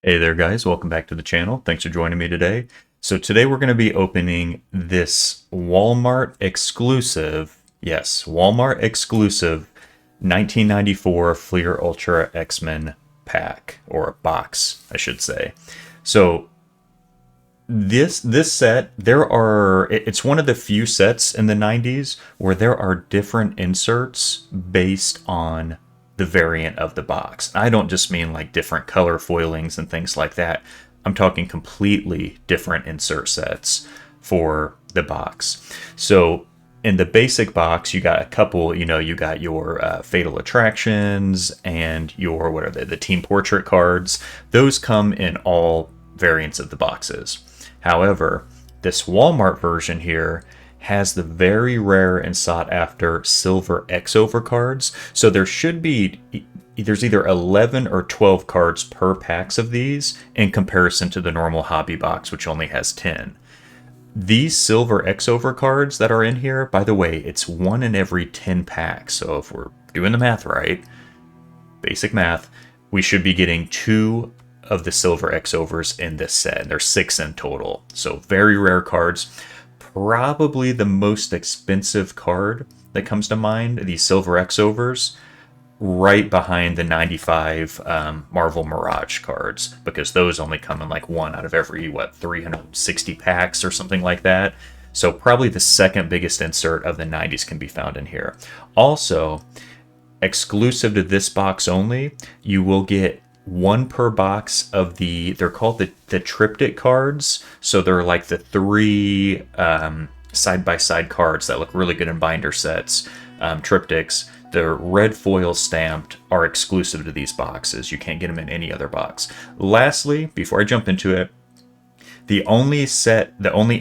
Hey there guys, welcome back to the channel. Thanks for joining me today. So today we're going to be opening this Walmart exclusive, yes, Walmart exclusive 1994 Fleer Ultra X-Men pack, or box, I should say. So this set, it's one of the few sets in the 90s where there are different inserts based on the variant of the box. I don't just mean like different color foilings and things like that. I'm talking completely different insert sets for the box. So in the basic box, you got a couple, you got your Fatal Attractions and your, what are they, the Team Portrait cards. Those come in all variants of the boxes. However, this Walmart version here has the very rare and sought after silver X-Over cards. So there's either 11 or 12 cards per packs of these in comparison to the normal hobby box, which only has 10. These silver X-Over cards that are in here, by the way, it's 1 in every 10 packs. So if we're doing the math right, basic math, we should be getting 2 of the silver X-Overs in this set. There's 6 in total. So very rare cards. Probably the most expensive card that comes to mind, these silver X-Overs, right behind the 95 Marvel Mirage cards, because those only come in like 1 out of every, 360 packs or something like that. So probably the second biggest insert of the 90s can be found in here. Also, exclusive to this box only, you will get 1 per box of they're called the triptych cards. So they're like the 3 side-by-side cards that look really good in binder sets, triptychs. They're red foil stamped, are exclusive to these boxes. You can't get them in any other box. Lastly, before I jump into it, the only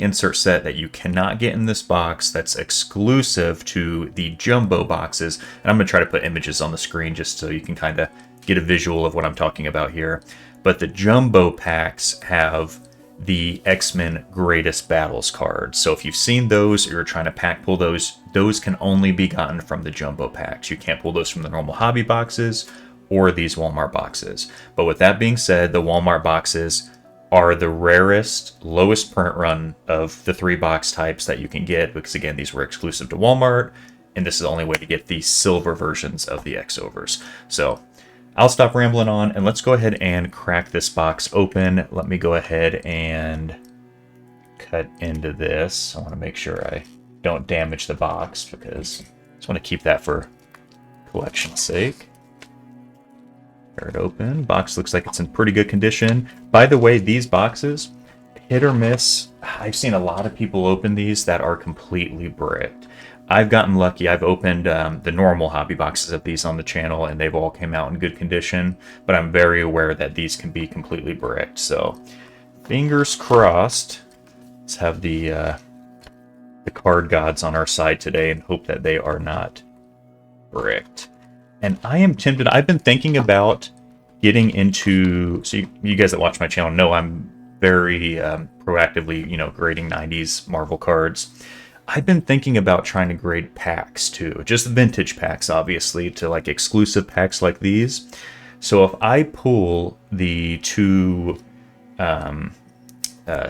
insert set that you cannot get in this box that's exclusive to the jumbo boxes, and I'm going to try to put images on the screen just so you can kind of get a visual of what I'm talking about here. But the jumbo packs have the X-Men Greatest Battles cards. So if you've seen those or you're trying to pack pull those can only be gotten from the jumbo packs. You can't pull those from the normal hobby boxes or these Walmart boxes. But with that being said, the Walmart boxes are the rarest, lowest print run of the 3 box types that you can get, because again, these were exclusive to Walmart, and this is the only way to get the silver versions of the X-Overs. So I'll stop rambling on and let's go ahead and crack this box open. Let me go ahead and cut into this. I want to make sure I don't damage the box because I just want to keep that for collection's sake. Tear it open. Box looks like it's in pretty good condition. By the way, these boxes, hit or miss. I've seen a lot of people open these that are completely bricked. I've gotten lucky. I've opened the normal hobby boxes of these on the channel, and they've all came out in good condition. But I'm very aware that these can be completely bricked. So, fingers crossed. Let's have the card gods on our side today, and hope that they are not bricked. And I am tempted. I've been thinking about getting into. So you guys that watch my channel know I'm very proactively, grading 90s Marvel cards. I've been thinking about trying to grade packs too, just vintage packs, obviously, to like exclusive packs like these. So if I pull the 2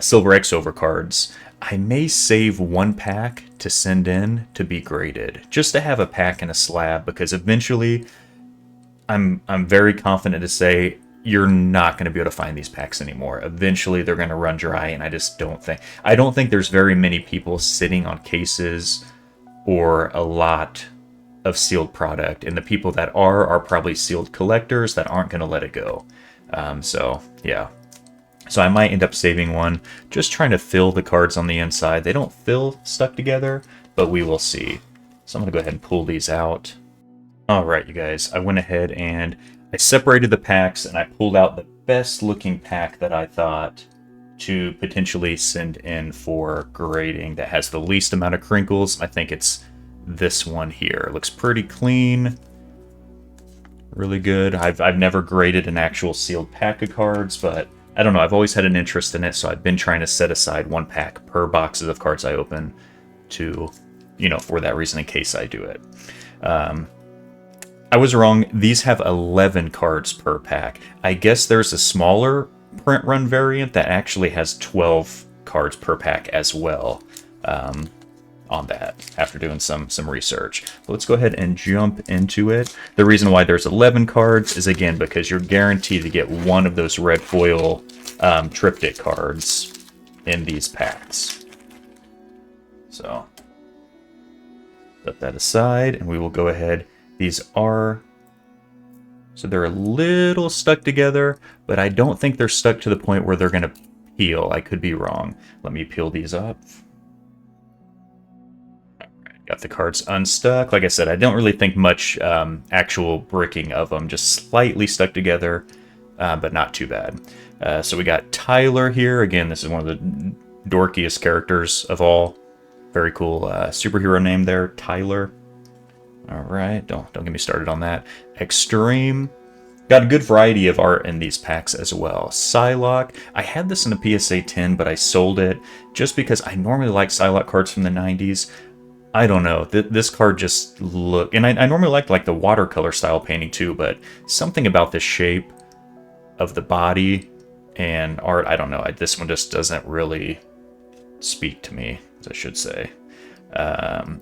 silver X-Over cards, I may save 1 pack to send in to be graded, just to have a pack in a slab, because eventually I'm very confident to say you're not going to be able to find these packs anymore. Eventually they're going to run dry, and I don't think there's very many people sitting on cases or a lot of sealed product, and the people that are probably sealed collectors that aren't going to let it go. So yeah, so I might end up saving 1, just trying to fill the cards on the inside. They don't feel stuck together, but we will see. So I'm going to go ahead and pull these out. All right, you guys, I went ahead and I separated the packs, and I pulled out the best looking pack that I thought to potentially send in for grading that has the least amount of crinkles. I think it's this one here. It looks pretty clean, really good. I've never graded an actual sealed pack of cards, but I don't know. I've always had an interest in it, so I've been trying to set aside 1 pack per boxes of cards I open to, for that reason, in case I do it. I was wrong. These have 11 cards per pack. I guess there's a smaller print run variant that actually has 12 cards per pack as well. On that after doing some research. But let's go ahead and jump into it. The reason why there's 11 cards is, again, because you're guaranteed to get one of those red foil triptych cards in these packs. So set that aside, and we will go ahead. These are, so they're a little stuck together, but I don't think they're stuck to the point where they're going to peel. I could be wrong. Let me peel these up. Got the cards unstuck. Like I said, I don't really think much actual bricking of them. Just slightly stuck together, but not too bad. So we got Tyler here. Again, this is one of the dorkiest characters of all. Very cool superhero name there, Tyler. All right, don't get me started on that. Extreme. Got a good variety of art in these packs as well. Psylocke. I had this in a PSA 10, but I sold it just because I normally like Psylocke cards from the 90s. I don't know. This card just look, and I normally like the watercolor style painting too, but something about the shape of the body and art, I don't know. This one just doesn't really speak to me, as I should say.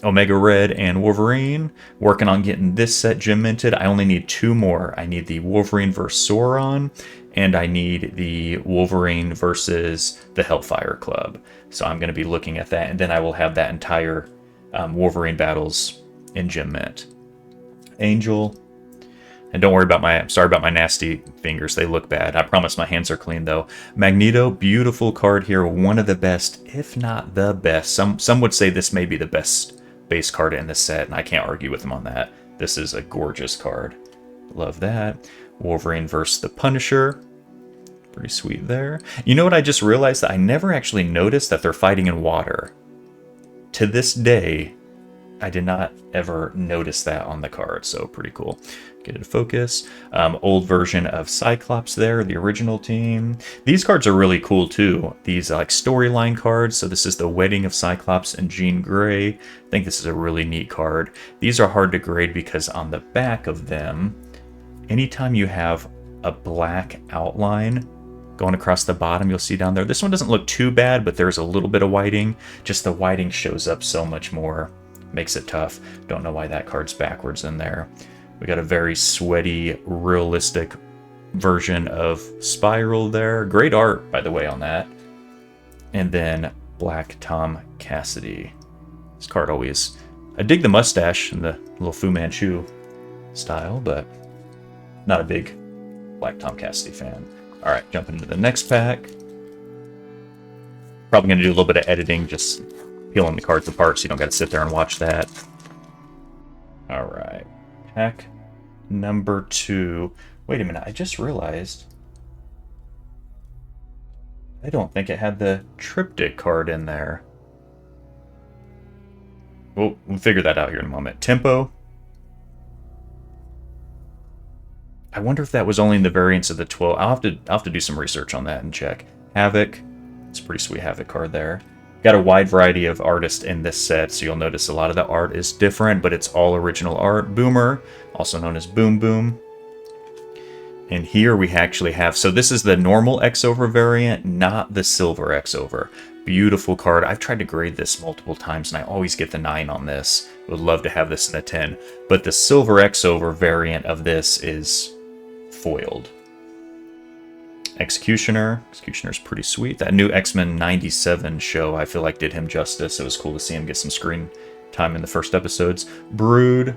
Omega Red and Wolverine. Working on getting this set gem minted. I only need 2 more. I need the Wolverine vs. Sauron, and I need the Wolverine versus the Hellfire Club. So I'm going to be looking at that, and then I will have that entire Wolverine battles in gem mint. Angel. And don't worry about sorry about my nasty fingers. They look bad. I promise my hands are clean though. Magneto, beautiful card here. One of the best, if not the best. Some would say this may be the best base card in the set, and I can't argue with them on that. This is a gorgeous card. Love that. Wolverine versus the Punisher. Pretty sweet there. You know what I just realized? That I never actually noticed that they're fighting in water. To this day, I did not ever notice that on the card, so pretty cool. Get it to focus. Old version of Cyclops there, the original team. These cards are really cool too. These like storyline cards. So this is the wedding of Cyclops and Jean Grey. I think this is a really neat card. These are hard to grade because on the back of them, anytime you have a black outline going across the bottom, you'll see down there. This one doesn't look too bad, but there's a little bit of whiting. Just the whiting shows up so much more. Makes it tough. Don't know why that card's backwards in there. We got a very sweaty, realistic version of Spiral there. Great art, by the way, on that. And then Black Tom Cassidy. This card always... I dig the mustache and the little Fu Manchu style, but not a big Black Tom Cassidy fan. Alright, jumping into the next pack. Probably going to do a little bit of editing, just peeling the cards apart so you don't got to sit there and watch that. Alright, pack number 2. Wait a minute, I just realized I don't think it had the triptych card in there. We'll figure that out here in a moment. Tempo. I wonder if that was only in the variants of the 12. I'll have to do some research on that and check. Havoc. It's a pretty sweet Havoc card there. Got a wide variety of artists in this set, so you'll notice a lot of the art is different, but it's all original art. Boomer, also known as Boom Boom. And here we actually have, so this is the normal X-Over variant, not the silver X-Over. Beautiful card. I've tried to grade this multiple times, and I always get the 9 on this. Would love to have this in a 10. But the silver X-Over variant of this is foiled. Executioner. Executioner's pretty sweet. That new X-Men 97 show, I feel like, did him justice. It was cool to see him get some screen time in the first episodes. Brood.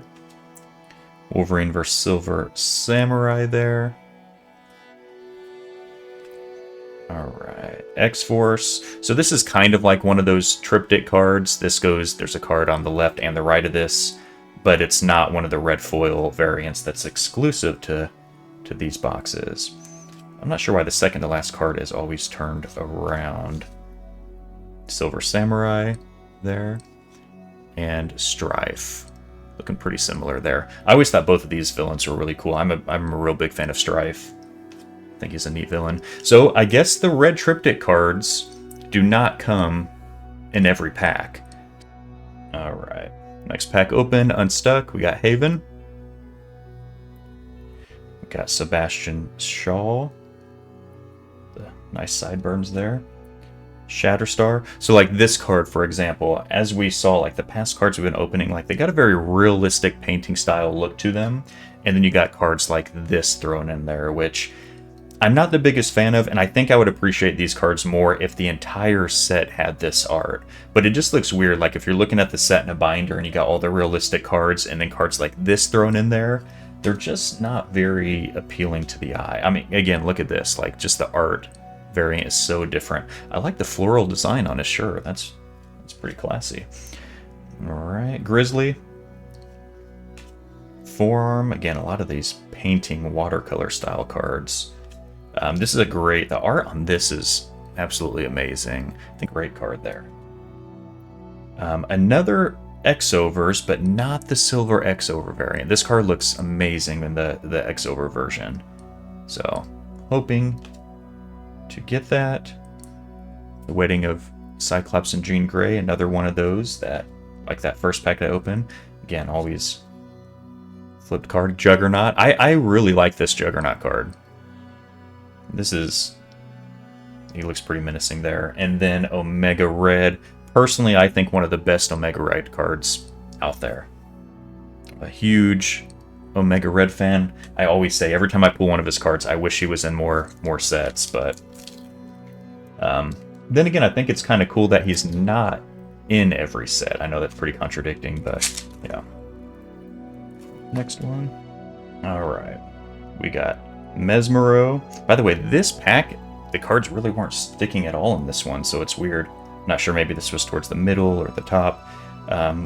Wolverine vs. Silver Samurai there. Alright. X-Force. So this is kind of like one of those triptych cards. This goes, there's a card on the left and the right of this, but it's not one of the red foil variants that's exclusive to these boxes. I'm not sure why the second to last card is always turned around. Silver Samurai there. And Strife. Looking pretty similar there. I always thought both of these villains were really cool. I'm a real big fan of Strife. I think he's a neat villain. So I guess the red triptych cards do not come in every pack. Alright. Next pack open, unstuck. We got Haven. We got Sebastian Shaw. The Nice sideburns there. Shatterstar. So like this card, for example, as we saw, like the past cards we've been opening, like they got a very realistic painting style look to them. And then you got cards like this thrown in there, which I'm not the biggest fan of, and I think I would appreciate these cards more if the entire set had this art. But it just looks weird, like if you're looking at the set in a binder and you got all the realistic cards and then cards like this thrown in there, they're just not very appealing to the eye. I mean, again, look at this, like just the art variant is so different. I like the floral design on his shirt. That's pretty classy. All right, Grizzly. Forearm. Again, a lot of these painting watercolor style cards. This is the art on this is absolutely amazing. I think great card there. Another X-Overs, but not the silver X-Over variant. This card looks amazing in the X-Over version. So, hoping to get that. The Wedding of Cyclops and Jean Grey, another one of those that, like that first pack I opened. Again, always flipped card. Juggernaut. I really like this Juggernaut card. He looks pretty menacing there. And then Omega Red. Personally, I think one of the best Omega Red cards out there. A huge Omega Red fan. I always say every time I pull one of his cards, I wish he was in more sets. But then again, I think it's kind of cool that he's not in every set. I know that's pretty contradicting, but yeah. Next one. All right, we got Mesmero. By the way, this pack, the cards really weren't sticking at all in this one, so it's weird. Not sure, maybe this was towards the middle or the top.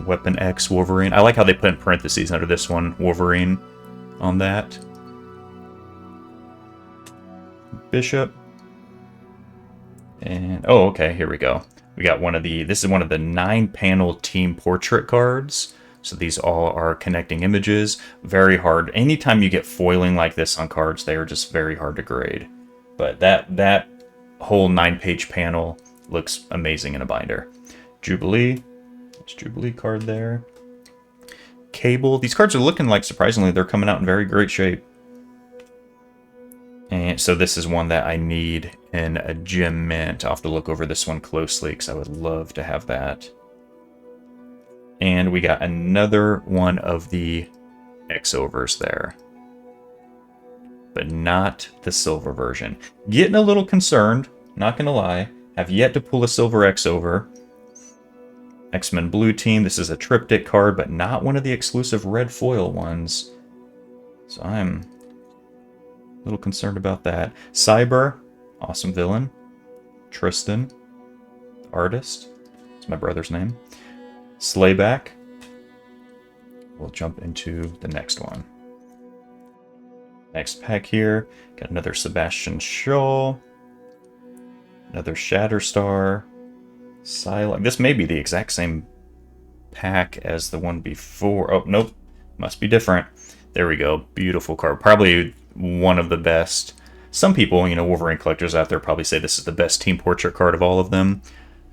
Weapon X, Wolverine. I like how they put in parentheses under this one, Wolverine, on that. Bishop. And, oh, okay, here we go. We got this is one of the 9-panel team portrait cards. So these all are connecting images. Very hard. Anytime you get foiling like this on cards, they are just very hard to grade. But that whole 9-page panel looks amazing in a binder. Jubilee. There's Jubilee card there. Cable. These cards are looking like, surprisingly, they're coming out in very great shape. And so this is one that I need in a gem mint. I'll have to look over this one closely because I would love to have that. And we got another one of the X-Overs there. But not the silver version. Getting a little concerned, not gonna lie. Have yet to pull a silver X-Over. X-Men Blue Team, this is a triptych card, but not one of the exclusive red foil ones. So I'm a little concerned about that. Cyber, awesome villain. Tristan, artist. It's my brother's name. Slayback. We'll jump into the next one. Next pack here. Got another Sebastian Shaw. Another Shatterstar. Silent. This may be the exact same pack as the one before. Oh, nope. Must be different. There we go. Beautiful card. Probably one of the best. Some people, Wolverine collectors out there probably say this is the best team portrait card of all of them.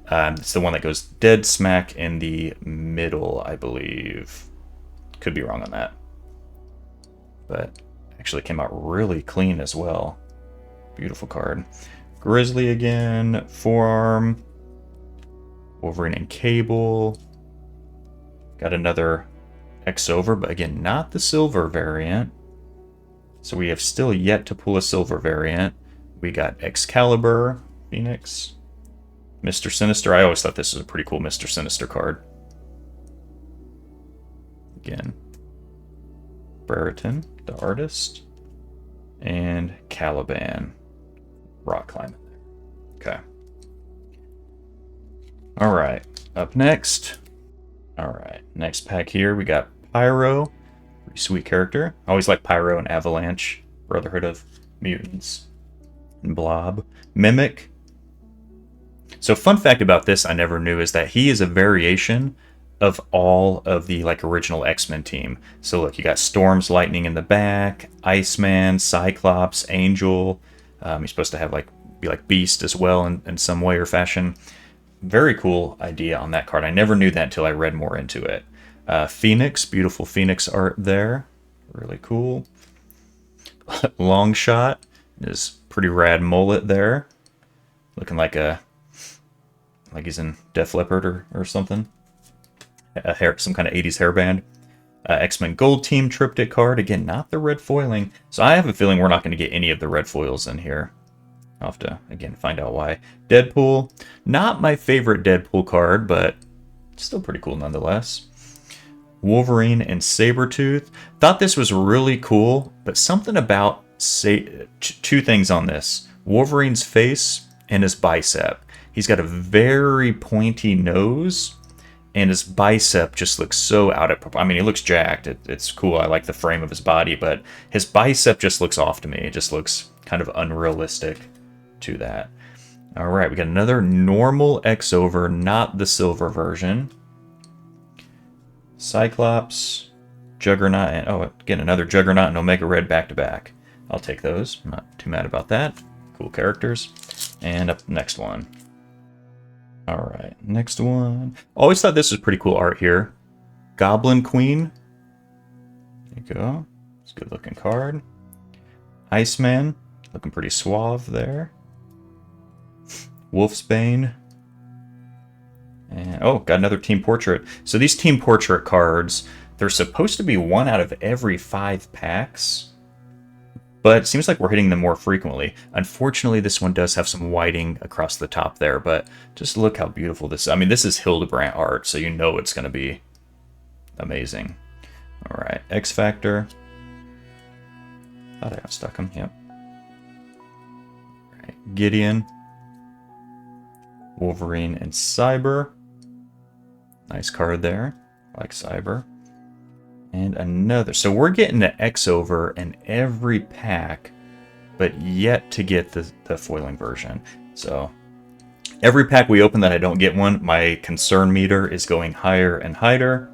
It's the one that goes dead smack in the middle, I believe. Could be wrong on that. But actually came out really clean as well. Beautiful card. Grizzly again. Forearm. Wolverine and Cable. Got another X-Over, but again, not the silver variant. So we have still yet to pull a silver variant. We got Excalibur, Phoenix. Mr. Sinister. I always thought this was a pretty cool Mr. Sinister card. Again. Brereton, the artist. And Caliban. Rock climbing there. Okay. Alright. Up next. Alright. Next pack here, we got Pyro. Pretty sweet character. I always like Pyro and Avalanche. Brotherhood of Mutants. And Blob. Mimic. So fun fact about this I never knew is that he is a variation of all of the original X-Men team. So look, you got Storm's Lightning in the back, Iceman, Cyclops, Angel. He's supposed to have be like Beast as well in some way or fashion. Very cool idea on that card. I never knew that until I read more into it. Phoenix, beautiful Phoenix art there. Really cool. Longshot, his pretty rad mullet there. looking like he's in Def Leppard or something. Some kind of 80s hairband. X-Men Gold Team Triptych card. Again, not the red foiling. So I have a feeling we're not going to get any of the red foils in here. I'll have to, again, find out why. Deadpool. Not my favorite Deadpool card, but still pretty cool nonetheless. Wolverine and Sabretooth. Thought this was really cool, but something about two things on this. Wolverine's face and his bicep. He's got a very pointy nose, and his bicep just looks so out of proportion. I mean, he looks jacked. It's cool. I like the frame of his body, but his bicep just looks off to me. It just looks kind of unrealistic to that. All right, we got another normal X-Over, not the silver version. Cyclops, Juggernaut, and again, another Juggernaut and Omega Red back-to-back. I'll take those. I'm not too mad about that. Cool characters. And up next one. All right, next one. Always thought this was pretty cool art here. Goblin Queen. There you go. It's a good-looking card. Iceman, looking pretty suave there. Wolfsbane. And got another team portrait. So these team portrait cards, they're supposed to be 1 out of every 5 packs, but it seems like we're hitting them more frequently. Unfortunately, this one does have some whiting across the top there, but just look how beautiful this is. I mean, this is Hildebrandt art, so you know it's going to be amazing. All right, X Factor. Thought I got stuck him. Yep. All right, Gideon. Wolverine and Cyber. Nice card there. I like Cyber. And another. So we're getting the X-Over in every pack, but yet to get the foiling version. So every pack we open that I don't get one, my concern meter is going higher and higher.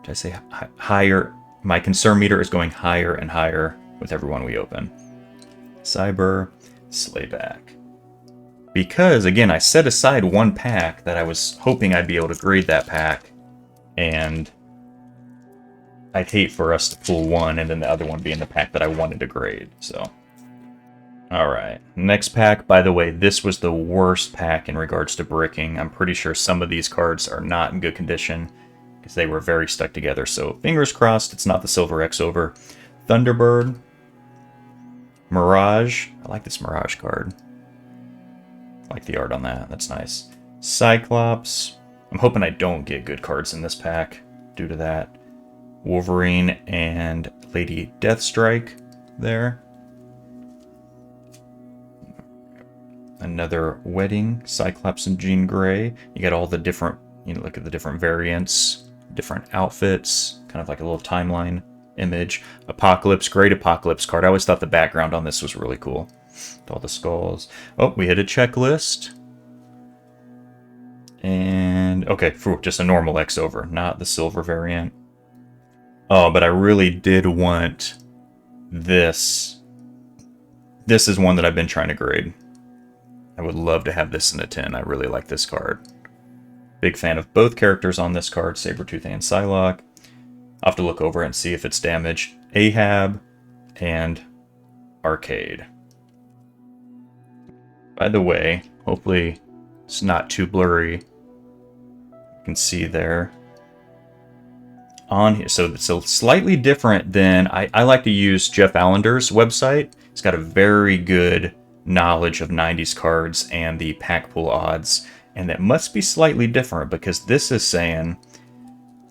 Did I say higher? My concern meter is going higher and higher with every one we open. Cyber, Slayback. Because, again, I set aside 1 pack that I was hoping I'd be able to grade that pack, and I'd hate for us to pull one and then the other one be in the pack that I wanted to grade, so. Alright, next pack. By the way, this was the worst pack in regards to bricking. I'm pretty sure some of these cards are not in good condition, because they were very stuck together, so fingers crossed it's not the Silver X-Over. Thunderbird. Mirage. I like this Mirage card. I like the art on that. That's nice. Cyclops. I'm hoping I don't get good cards in this pack due to that. Wolverine and Lady Deathstrike there. Another Wedding. Cyclops and Jean Grey. You got all the different, look at the different variants, different outfits, kind of like a little timeline image. Apocalypse. Great Apocalypse card. I always thought the background on this was really cool. All the skulls. We hit a checklist. And, okay, just a normal X-Over, not the silver variant. But I really did want this. This is one that I've been trying to grade. I would love to have this in a 10. I really like this card. Big fan of both characters on this card, Sabretooth and Psylocke. I'll have to look over and see if it's damaged. Ahab and Arcade. By the way, hopefully it's not too blurry. You can see there. On here, so it's a slightly different than I like to use Jeff Allender's website. He's got a very good knowledge of 90s cards and the pack pull odds, and that must be slightly different because this is saying,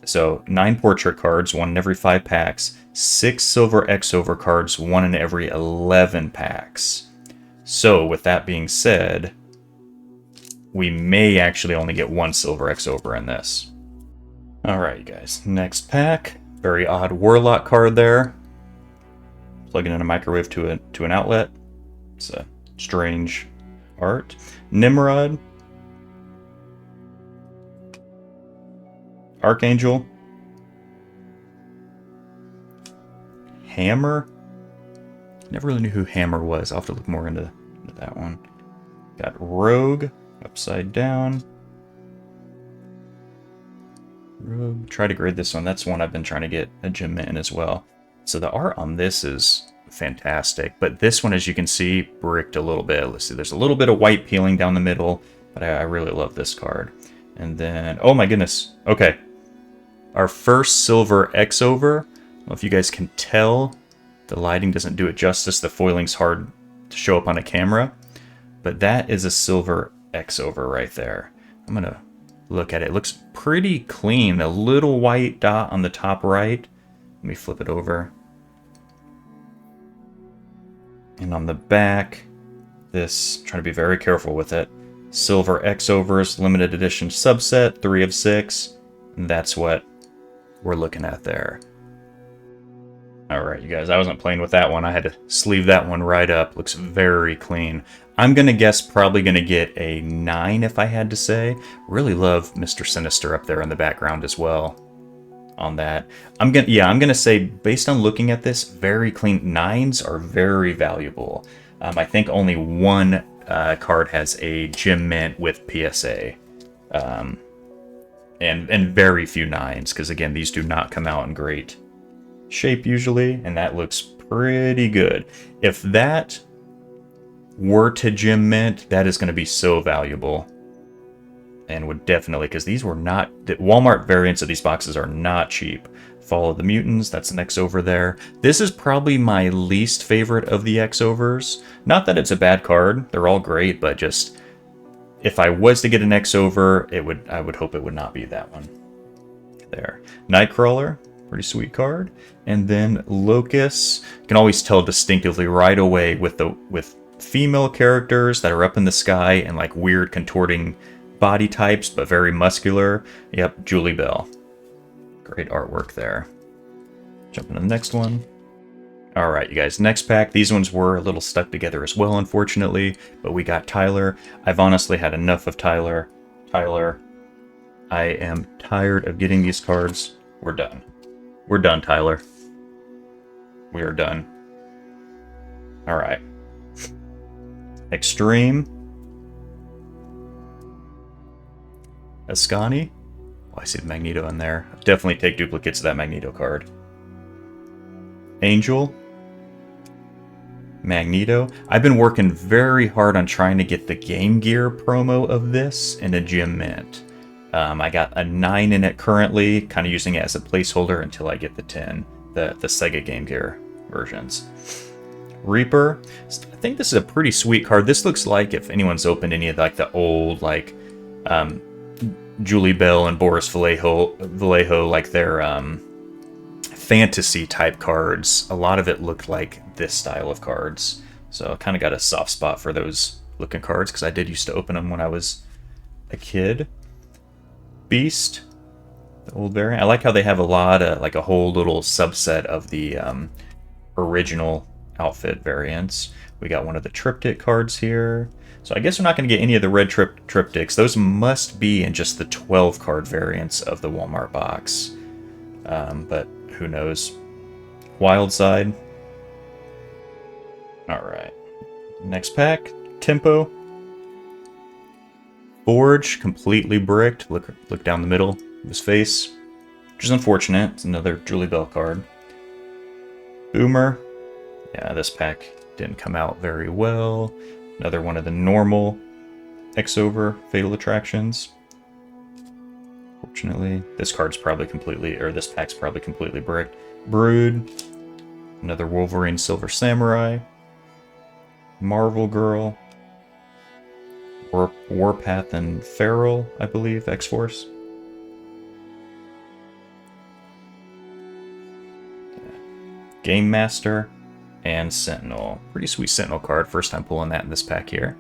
so 9 portrait cards, 1 in every 5 packs, 6 silver X-Over cards, 1 in every 11 packs. So, with that being said, we may actually only get 1 silver X-Over in this. Alright, you guys. Next pack. Very odd Warlock card there. Plugging in a microwave to an outlet. It's a strange art. Nimrod. Archangel. Hammer. Never really knew who Hammer was. I'll have to look more into that one. Got Rogue, upside down. Rogue. Try to grade this one. That's one I've been trying to get a gem in as well. So the art on this is fantastic. But this one, as you can see, bricked a little bit. Let's see, there's a little bit of white peeling down the middle, but I really love this card. And then, oh my goodness, okay. Our first silver X-over. I don't know if you guys can tell. The lighting doesn't do it justice. The foiling's hard to show up on a camera. But that is a silver X-over right there. I'm going to look at it. It looks pretty clean. A little white dot on the top right. Let me flip it over. And on the back, this, trying to be very careful with it. Silver X-overs, limited edition subset, 3 of 6. And that's what we're looking at there. Alright, you guys, I wasn't playing with that one. I had to sleeve that one right up. Looks very clean. I'm going to guess probably going to get a 9 if I had to say. Really love Mr. Sinister up there in the background as well on that. I'm going to say, based on looking at this, very clean. 9s are very valuable. I think only one card has a gem mint with PSA. And very few 9s, because again, these do not come out in great shape usually, and that looks pretty good. If that were to gem mint, that is going to be so valuable, and would definitely, because these were not, the Walmart variants of these boxes are not cheap. Follow the Mutants, that's an X-over there. This is probably my least favorite of the X-overs. Not that it's a bad card, they're all great, but just, if I was to get an X-over, I would hope it would not be that one. There. Nightcrawler, pretty sweet card. And then Locust, you can always tell distinctively right away with female characters that are up in the sky and like weird contorting body types, but very muscular. Yep, Julie Bell. Great artwork there. Jumping to the next one. Alright, you guys, next pack. These ones were a little stuck together as well, unfortunately, but we got Tyler. I've honestly had enough of Tyler. Tyler, I am tired of getting these cards. We're done. We're done, Tyler. We are done. Alright. Extreme. Ascani. Oh, I see the Magneto in there. I'll definitely take duplicates of that Magneto card. Angel. Magneto. I've been working very hard on trying to get the Game Gear promo of this in a gem mint. I got a 9 in it currently, kind of using it as a placeholder until I get the 10, the Sega Game Gear versions. Reaper. I think this is a pretty sweet card. This looks like, if anyone's opened any of like the old like Julie Bell and Boris Vallejo, like their fantasy type cards. A lot of it looked like this style of cards. So I kind of got a soft spot for those looking cards because I did used to open them when I was a kid. Beast, the old variant. I like how they have a lot of, like a whole little subset of the original outfit variants. We got one of the triptych cards here. So I guess we're not going to get any of the red triptychs. Those must be in just the 12 card variants of the Walmart box. But who knows. Wild Side. Alright. Next pack. Tempo. Forge, completely bricked. Look down the middle of his face, which is unfortunate. It's another Julie Bell card. Boomer. Yeah, this pack didn't come out very well. Another one of the normal X-over Fatal Attractions. Fortunately, this card's probably completely, or this pack's probably completely bricked. Brood. Another Wolverine Silver Samurai. Marvel Girl. Warpath and Feral, I believe, X-Force. Game Master and Sentinel. Pretty sweet Sentinel card. First time pulling that in this pack here.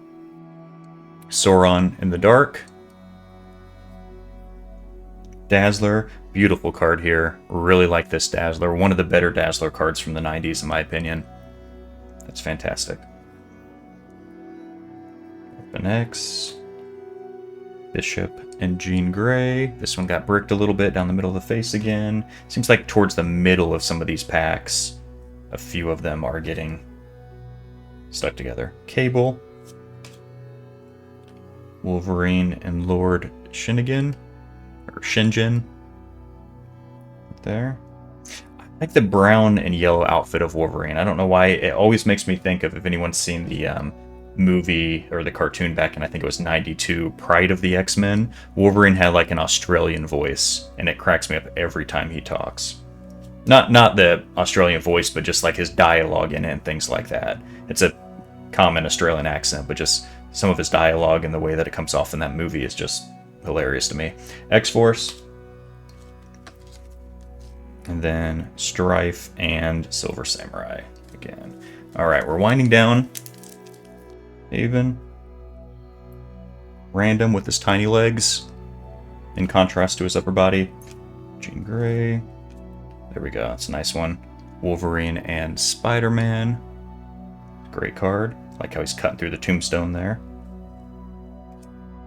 Sauron in the Dark. Dazzler. Beautiful card here. Really like this Dazzler. One of the better Dazzler cards from the 90s, in my opinion. That's fantastic. Weapon X. Bishop and Jean Grey. This one got bricked a little bit down the middle of the face again. Seems like towards the middle of some of these packs, a few of them are getting stuck together. Cable. Wolverine and Lord Shinigin. Or Shingen. There. like the brown and yellow outfit of Wolverine. I don't know why. It always makes me think of, if anyone's seen the movie or the cartoon back in, I think it was 92, Pride of the X-Men, Wolverine had like an Australian voice, and it cracks me up every time he talks. Not the Australian voice, but just like his dialogue in it and things like that. It's a common Australian accent, but just some of his dialogue and the way that it comes off in that movie is just hilarious to me. X-Force. And then Strife and Silver Samurai again. Alright, we're winding down. Haven. Random with his tiny legs, in contrast to his upper body. Jean Grey. There we go, that's a nice one. Wolverine and Spider-Man. Great card. Like how he's cutting through the tombstone there.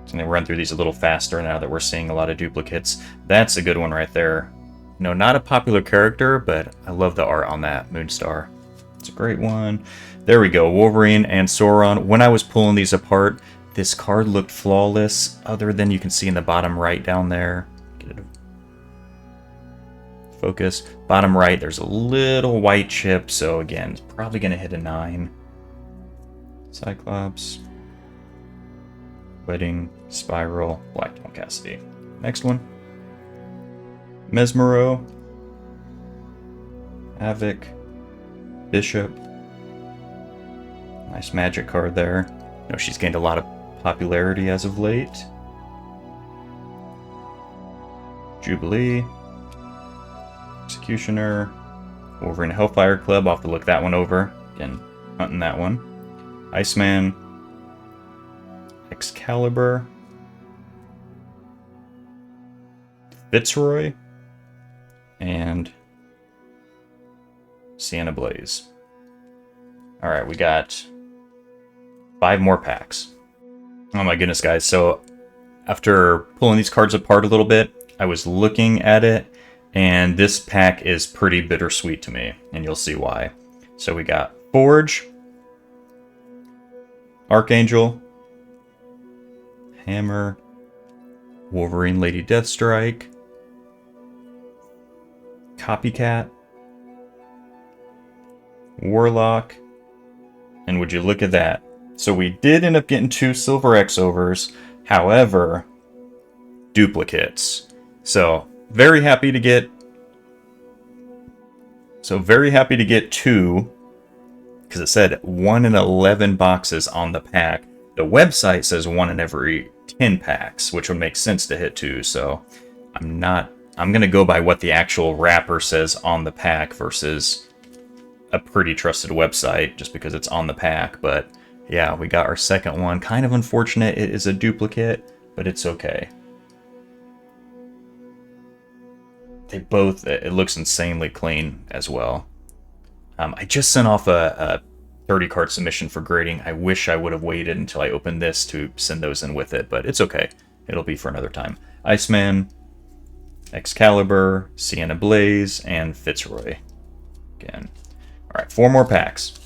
So I'm going to run through these a little faster now that we're seeing a lot of duplicates. That's a good one right there. No, not a popular character, but I love the art on that Moonstar. It's a great one. There we go, Wolverine and Sauron. When I was pulling these apart, this card looked flawless, other than you can see in the bottom right down there. Get it. Focus. Bottom right, there's a little white chip, so again, it's probably going to hit a 9. Cyclops. Wedding, Spiral, Blackstone Cassidy. Next one. Mesmero. Havoc. Bishop. Nice magic card there. I know she's gained a lot of popularity as of late. Jubilee. Executioner. Wolverine Hellfire Club. I'll have to look that one over. Again, hunting that one. Iceman. Excalibur. Fitzroy. And Sienna Blaze. Alright, we got 5 more packs. Oh my goodness, guys. So after pulling these cards apart a little bit, I was looking at it, and this pack is pretty bittersweet to me, and you'll see why. So we got Forge, Archangel, Hammer, Wolverine Lady Deathstrike, Copycat, Warlock, and would you look at that? So we did end up getting 2 Silver X-Overs, however, duplicates. So very happy to get 2, because it said 1 in 11 boxes on the pack. The website says 1 in every 10 packs, which would make sense to hit 2, so I'm going to go by what the actual wrapper says on the pack versus a pretty trusted website, just because it's on the pack. But yeah, we got our second one. Kind of unfortunate it is a duplicate, but it's okay. They both, it looks insanely clean as well. I just sent off a 30 card submission for grading. I wish I would have waited until I opened this to send those in with it, but it's okay. It'll be for another time. Iceman, Excalibur, Sienna Blaze, and Fitzroy. Again. Alright, 4 more packs.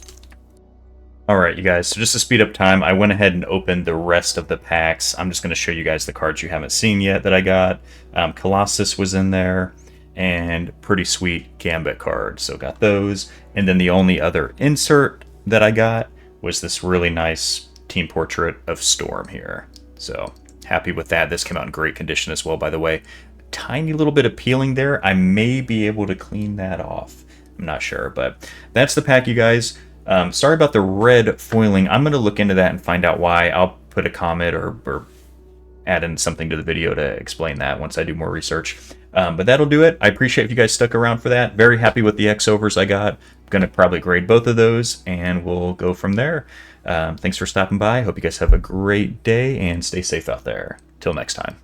Alright, you guys, so just to speed up time, I went ahead and opened the rest of the packs. I'm just going to show you guys the cards you haven't seen yet that I got. Colossus was in there, and pretty sweet Gambit card, so got those. And then the only other insert that I got was this really nice team portrait of Storm here. So, happy with that. This came out in great condition as well, by the way. Tiny little bit of peeling there. I may be able to clean that off. I'm not sure, but that's the pack, you guys. Sorry about the red foiling. I'm going to look into that and find out why. I'll put a comment or add in something to the video to explain that once I do more research. But that'll do it. I appreciate if you guys stuck around for that. Very happy with the X-Overs I got. I'm going to probably grade both of those, and we'll go from there. Thanks for stopping by. Hope you guys have a great day, and stay safe out there. Till next time.